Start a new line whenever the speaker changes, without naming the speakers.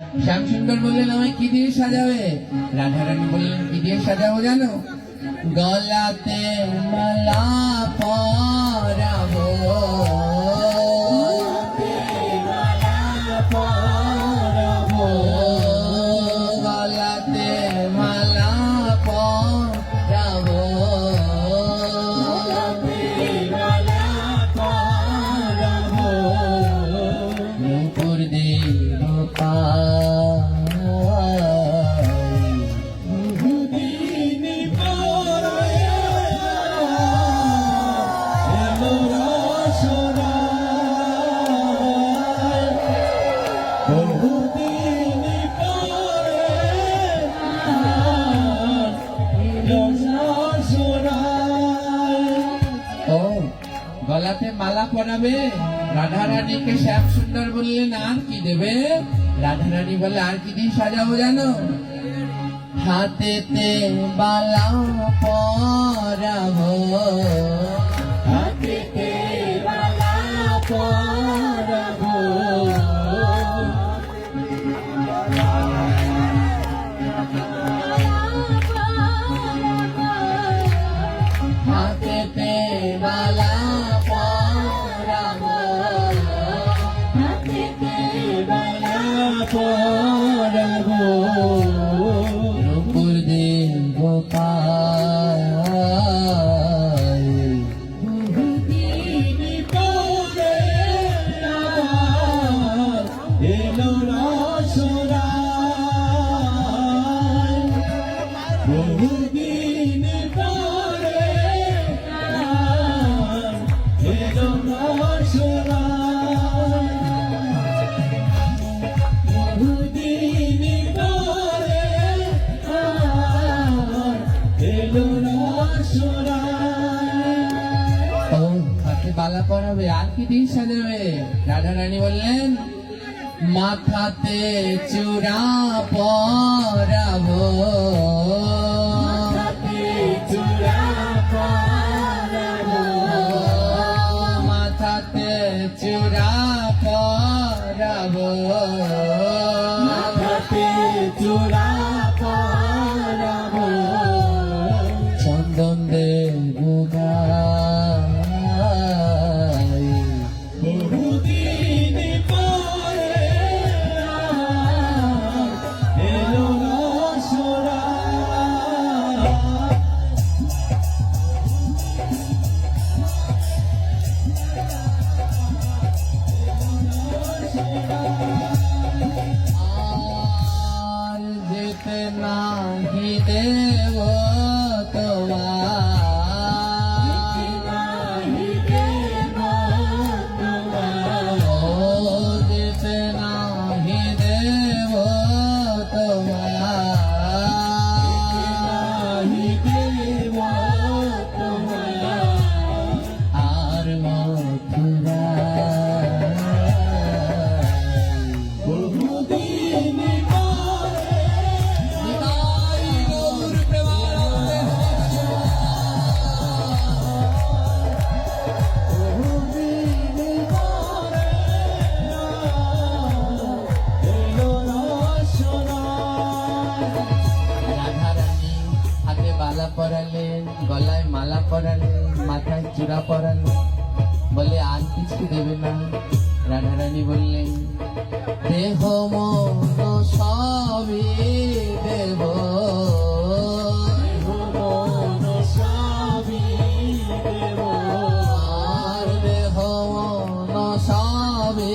শ্যামসুন্দর বললেন আমায় কি দিয়ে সাজাবে? রাধারানী বললেন কি দিয়ে সাজাবো জানো? গলাতে মালা পরাবো, গলাতে মালা পরাবো, নূপুর দেব গলাতে মালা পরাবে। রাধারানীকে শ্যামসুন্দর বললেন আর কি দেবে? রাধারানী বলে আর কি দিয়ে সাজাবো জানো? হাতেতে বালা পরাবো, হাতেতে বালা পরাবো, হাতেতে বালা পরাবো, নূপুর দেব এলো রসরায়, বহুদিন পরে এলো রসরায়, বহুদিন পরে এলো রসরায়। ও হাতে বালা পরাবে আর কি দিয়ে সাজাবে? রাধারানী বললেন মাথাতে চূড়া পরাবো, চূড়া পরাবো, মাথাতে চূড়া পরাবো, মাথাতে চূড়া পরাবো, চন্দন দেব বহুদিন পরে এলো রসরায়। আর যেতে নাহি দেব তোমার, যেতে নাহি দেব তোমার, আর মথুরা বহুদিন পরে গৌর প্রেমানন্দে বহুদিন পরে এলো রসরায়। রাধারানী হাতে বালা পরালেন, গলায় মালা পরালেন, মাথায় চূড়া পরালেন, বলে আর কিছু দেবে না? রাধারানী বললেন দেহ মন সবই দেব, মন সবই দেব, আর দেহ মন সবই